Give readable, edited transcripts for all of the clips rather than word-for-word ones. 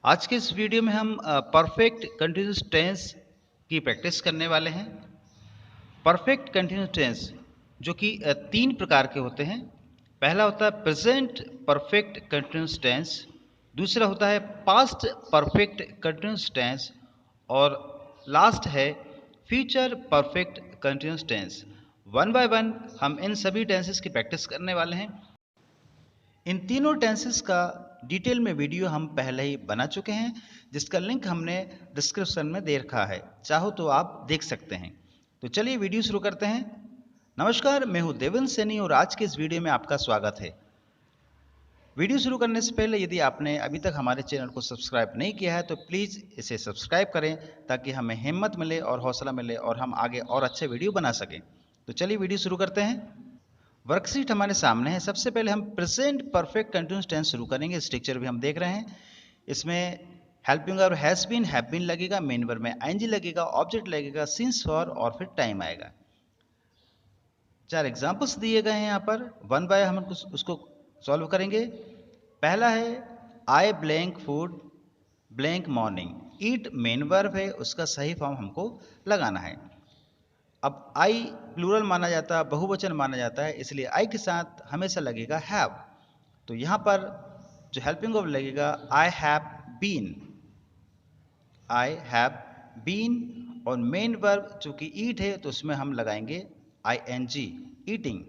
आज के इस वीडियो में हम परफेक्ट कंटिन्यूस टेंस की प्रैक्टिस करने वाले हैं। परफेक्ट कंटिन्यूस टेंस जो कि तीन प्रकार के होते हैं। पहला होता है प्रेजेंट परफेक्ट कंटिन्यूस टेंस, दूसरा होता है पास्ट परफेक्ट कंटिन्यूस टेंस और लास्ट है future perfect continuous tense. One by one हम इन सभी टेंसेस की प्रैक्टिस करने वाले हैं। इन तीनों टेंसेस का डिटेल में वीडियो हम पहले ही बना चुके हैं, जिसका लिंक हमने डिस्क्रिप्शन में दे रखा है, चाहो तो आप देख सकते हैं। तो चलिए वीडियो शुरू करते हैं। नमस्कार, मैं हूं देवेंद्र सैनी और आज के इस वीडियो में आपका स्वागत है। वीडियो शुरू करने से पहले यदि आपने अभी तक हमारे चैनल को सब्सक्राइब नहीं किया है तो प्लीज़ इसे सब्सक्राइब करें, ताकि हमें हिम्मत मिले और हौसला मिले और हम आगे और अच्छे वीडियो बना सकें। तो चलिए वीडियो शुरू करते हैं। वर्कशीट हमारे सामने है। सबसे पहले हम प्रेजेंट परफेक्ट कंटिन्यूस टेंस शुरू करेंगे। स्ट्रक्चर भी हम देख रहे हैं। इसमें हेल्पिंग और हैज बीन, हैव बीन लगेगा, मेन वर्ब में आईएनजी लगेगा, ऑब्जेक्ट लगेगा, सिंस, फॉर और फिर टाइम आएगा। चार एग्जांपल्स दिए गए हैं यहाँ पर। वन बाय हम उसको सॉल्व करेंगे। पहला है आई ब्लैंक फूड ब्लैंक मॉर्निंग। ईट मेन वर्ब है, उसका सही फॉर्म हमको लगाना है। अब आई प्लूरल माना जाता है, बहुवचन माना जाता है, इसलिए आई के साथ हमेशा लगेगा हैव। तो यहाँ पर जो हेल्पिंग वर्ब लगेगा I have been, I have been. और मेन वर्ब चूंकि ईट है तो उसमें हम लगाएंगे I N G, eating.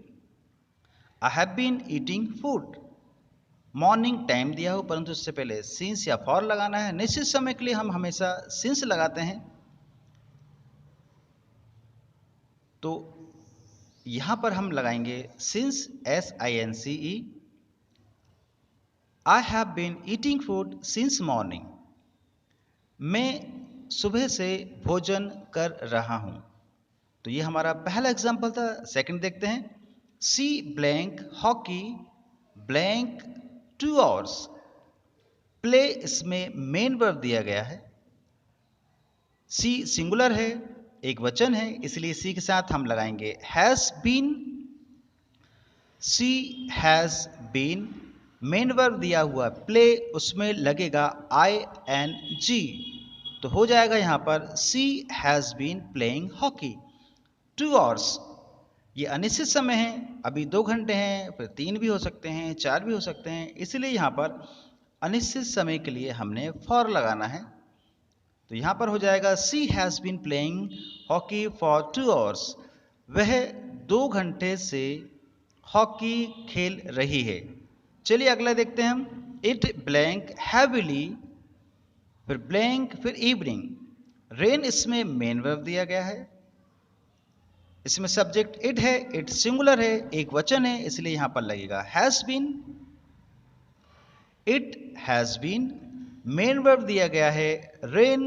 I have been eating food. Morning time दिया हो, परंतु उससे पहले सिंस या फॉर लगाना है। निश्चित समय के लिए हम हमेशा सिंस लगाते हैं। तो यहां पर हम लगाएंगे since, S I N C E. I have been eating food since morning. मैं सुबह से भोजन कर रहा हूं। तो ये हमारा पहला एग्जाम्पल था। सेकंड देखते हैं। C blank hockey blank 2 hours. Play इसमें मेन वर्ब दिया गया है। सी सिंगुलर है, एक वचन है, इसलिए सी के साथ हम लगाएंगे has been. She has been. Main verb दिया हुआ प्ले, उसमें लगेगा आई एन जी। तो हो जाएगा यहां पर C has been playing hockey 2 hours. ये अनिश्चित समय है, अभी 2 घंटे हैं, फिर 3 भी हो सकते हैं, 4 भी हो सकते हैं, इसलिए यहां पर अनिश्चित समय के लिए हमने फॉर लगाना है। तो यहां पर हो जाएगा C has been playing hockey for 2 hours. वह 2 घंटे से हॉकी खेल रही है। चलिए अगला देखते हैं हम। इट ब्लैंक हैविली, फिर ब्लैंक, फिर इवनिंग। रेन इसमें मेन वर्ब दिया गया है। इसमें सब्जेक्ट इट है, इट सिंगुलर है, एक वचन है, इसलिए यहां पर लगेगा has been. It has been. Main verb दिया गया है rain,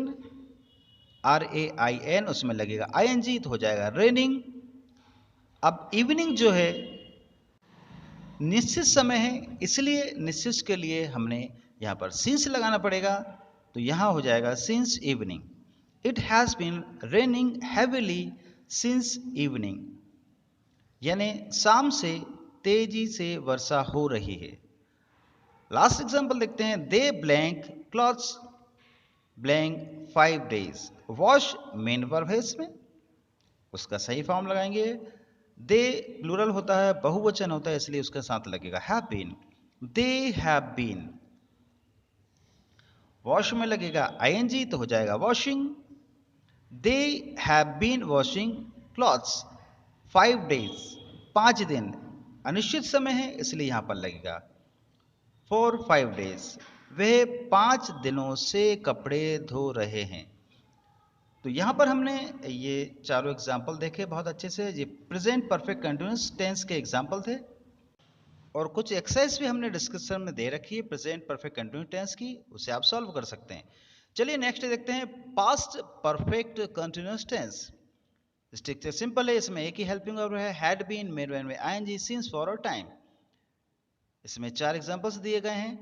R A I N, उसमें लगेगा आई एन जी, तो हो जाएगा रेनिंग। अब इवनिंग जो है निश्चित समय है, इसलिए निश्चित के लिए हमने यहां पर सिंस लगाना पड़ेगा। तो यहां हो जाएगा since evening. It has been raining heavily since evening, यानी शाम से तेजी से वर्षा हो रही है। लास्ट एग्जांपल देखते हैं। They blank clothes blank 5 days. Wash main verb है, इसमें उसका सही फॉर्म लगाएंगे। दे प्लूरल होता है, बहुवचन होता है, इसलिए उसके साथ लगेगा have been. They have been. Wash में लगेगा आईएनजी, तो हो जाएगा washing. They have been washing clothes 5 days, 5 दिन। अनिश्चित समय है, इसलिए यहां पर लगेगा फॉर 5 डेज। वह 5 दिनों से कपड़े धो रहे हैं। तो यहां पर हमने ये चारों एग्जाम्पल देखे बहुत अच्छे से। ये प्रेजेंट परफेक्ट कंटिन्यूअस टेंस के एग्जाम्पल थे और कुछ एक्सरसाइज भी हमने डिस्क्रिप्शन में दे रखी है प्रेजेंट परफेक्ट कंटिन्यूअस टेंस की, उसे आप सॉल्व कर सकते हैं। चलिए नेक्स्ट देखते हैं past perfect continuous tense. Structure simple है, इसमें एक ही हेल्पिंग वर्ब है, हैड बीन, मेड में आईएनजी, सिंस, फॉर और टाइम। इसमें 4 एग्जांपल्स दिए गए हैं।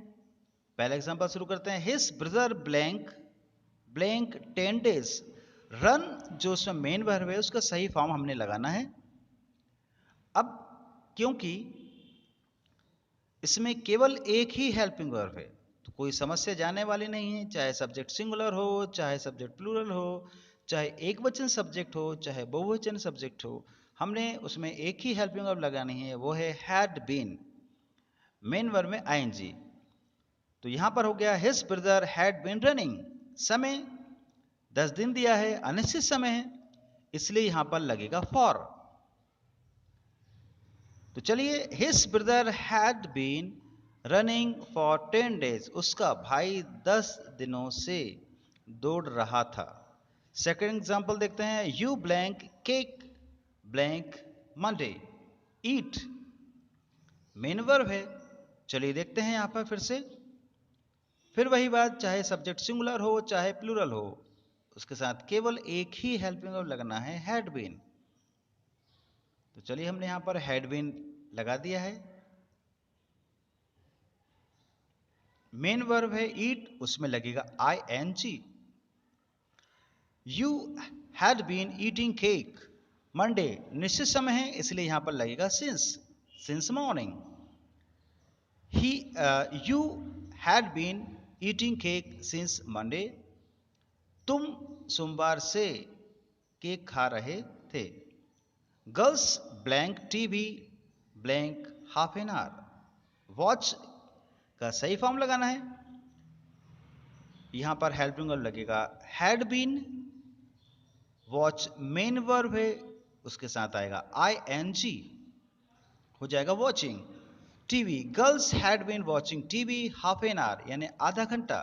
पहला एग्जांपल शुरू करते हैं। His brother blank blank 10 days. Run जो उसमें मेन वर्ब है, उसका सही फॉर्म हमने लगाना है। अब क्योंकि इसमें केवल एक ही हेल्पिंग वर्ब है, तो कोई समस्या जाने वाली नहीं है, चाहे सब्जेक्ट सिंगुलर हो, चाहे सब्जेक्ट प्लूरल हो, चाहे एक वचन सब्जेक्ट हो, चाहे बहुवचन सब्जेक्ट हो, हमने उसमें एक ही हेल्पिंग वर्ब लगानी है, वो है हैड बीन, मेन वर्ब में आईएनजी। तो यहां पर हो गया his brother had been running, समय 10 दिन दिया है, अनिश्चित समय है, इसलिए यहां पर लगेगा फॉर। तो चलिए, his brother had been running for 10 days, उसका भाई 10 दिनों से दौड़ रहा था। सेकेंड एग्जाम्पल देखते हैं, you blank cake blank Monday, eat main verb है। चलिए देखते हैं यहां पर फिर वही बात, चाहे सब्जेक्ट सिंगुलर हो चाहे प्लूरल हो, उसके साथ केवल एक ही हेल्पिंग वर्ब लगना है, हैड बीन। तो चलिए हमने यहां पर हैड बीन लगा दिया है। मेन वर्ब है ईट, उसमें लगेगा ING. You had been eating cake Monday, निश्चित समय है, इसलिए यहां पर लगेगा since morning. You had been eating cake since Monday, तुम सोमवार से केक खा रहे थे। Girls blank TV blank half an hour, watch का सही फॉर्म लगाना है। यहां पर हेल्पिंग वर्ब लगेगा had been, watch main verb है, उसके साथ आएगा आईएनजी, हो जाएगा watching. TV, girls had been watching TV half an our, यानी आधा घंटा,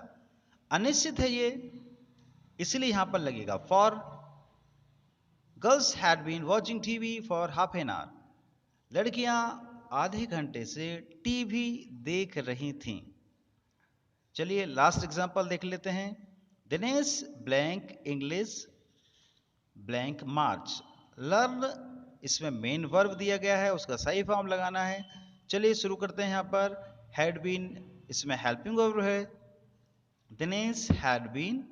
अनिश्चित है ये, इसलिए यहां पर लगेगा for. Girls had been watching TV for half an hour, लड़कियां आधे घंटे से टीवी देख रही थीं। चलिए लास्ट एग्जांपल देख लेते हैं, दिनेश ब्लैंक इंग्लिश ब्लैंक मार्च, लर्न इसमें मेन वर्ब दिया गया है, उसका सही फॉर्म लगाना है। चलिए शुरू करते हैं। यहां पर हैड बीन, इसमें हेल्पिंग वर्ब है, Dinesh had been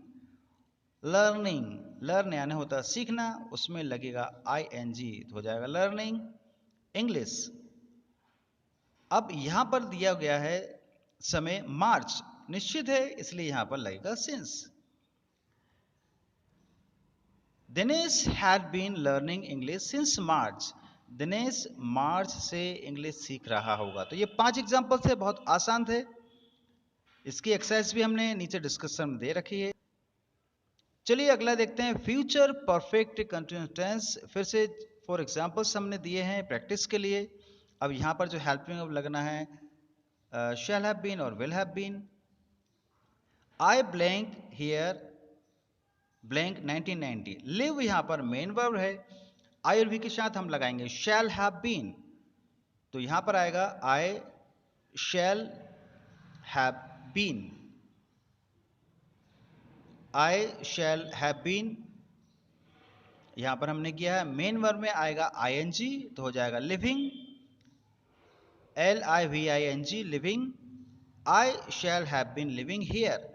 learning, learn यानी होता है सीखना, उसमें लगेगा आईएनजी, तो हो जाएगा लर्निंग इंग्लिश। अब यहां पर दिया गया है समय मार्च, निश्चित है, इसलिए यहां पर लगेगा since. Dinesh had been learning English since March, Dinesh March से इंग्लिश सीख रहा होगा। तो ये 5 एग्जाम्पल थे, बहुत आसान थे। इसकी एक्सरसाइज भी हमने नीचे डिस्क्रिप्शन में दे रखी है। चलिए अगला देखते हैं, फ्यूचर परफेक्ट कंटिन्यूअस टेंस। फिर से फॉर एग्जांपल्स हमने दिए हैं प्रैक्टिस के लिए। अब यहाँ पर जो हेल्पिंग वर्ब लगना है शैल हैव बीन और will have been. I blank here blank 1990, live यहाँ पर मेन वर्ब है, आई और वी के साथ हम लगाएंगे शैल हैव बीन, तो यहाँ पर आएगा I shall have been, I shall have been. यहां पर हमने किया है, मेन वर्ब में आएगा आईएनजी, तो हो जाएगा living, LIVING living. I shall have been living here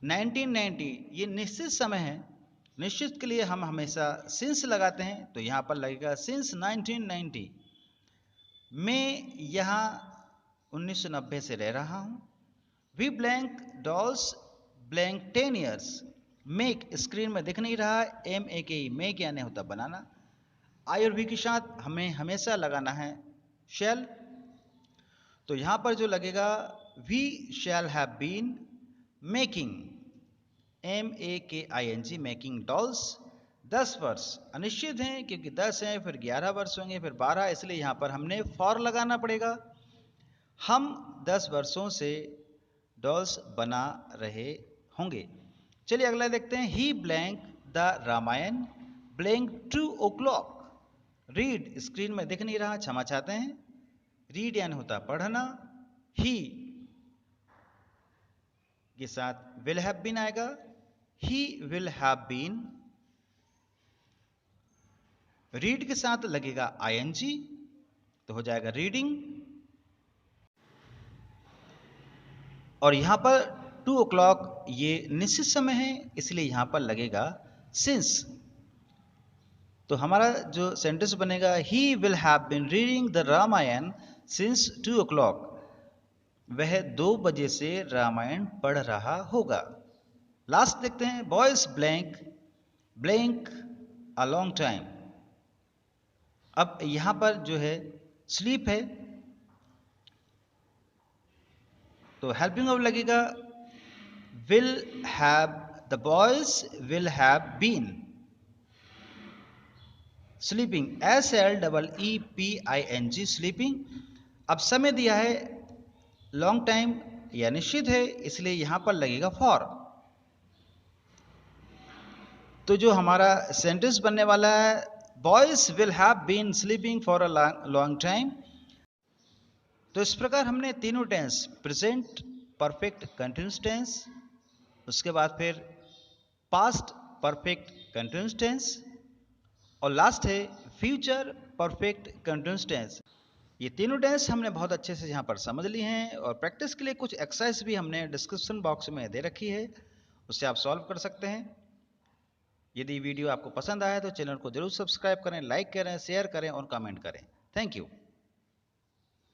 1990, ये निश्चित समय है, निश्चित के लिए हम हमेशा सिंस लगाते हैं, तो यहां पर लगेगा सिंस 1990। मैं यहां 1990 से रह रहा हूं। We blank dolls blank 10 years, make screen में दिख नहीं रहा है, MAKE मेक यानी होता बनाना। आई और वी के साथ हमें हमेशा लगाना है शैल, तो यहां पर जो लगेगा we shall have been making, MAKING making dolls 10 वर्ष, अनिश्चित हैं क्योंकि 10 हैं, फिर 11 वर्ष होंगे, फिर 12, इसलिए यहां पर हमने फॉर लगाना पड़ेगा। हम 10 वर्षों से डॉल्स बना रहे होंगे। चलिए अगला देखते हैं, he blank the Ramayana blank 2 o'clock, read screen में दिख नहीं रहा, क्षमा चाहते हैं, रीड यानी होता पढ़ना। ही के साथ विल हैव बीन आएगा, he will have been, read के साथ लगेगा आईएनजी, तो हो जाएगा रीडिंग। और यहां पर 2 o'clock ये निश्चित समय है, इसलिए यहां पर लगेगा सिंस। तो हमारा जो सेंटेंस बनेगा, he will have been reading the Ramayan since 2 o'clock, वह 2 बजे से रामायण पढ़ रहा होगा। लास्ट देखते हैं, boys blank blank a long time. अब यहां पर जो है स्लीप है, तो हेल्पिंग वर्ब लगेगा will have, the boys will have been sleeping, SLEEPING sleeping. अब समय दिया है लॉन्ग टाइम या निश्चित है, इसलिए यहां पर लगेगा फॉर। तो जो हमारा सेंटेंस बनने वाला है, boys will have been sleeping for a long time. तो इस प्रकार हमने तीनों tense, present perfect continuous tense, उसके बाद फिर पास्ट परफेक्ट कंटिन्यूअस टेंस, और लास्ट है फ्यूचर परफेक्ट कंटिन्यूअस टेंस। ये तीनों टेंस हमने बहुत अच्छे से यहाँ पर समझ लिए हैं, और प्रैक्टिस के लिए कुछ एक्सरसाइज भी हमने डिस्क्रिप्शन बॉक्स में दे रखी है, उससे आप सॉल्व कर सकते हैं। यदि वीडियो आपको पसंद आया तो चैनल को जरूर सब्सक्राइब करें, लाइक करें, शेयर करें और कमेंट करें। Thank you.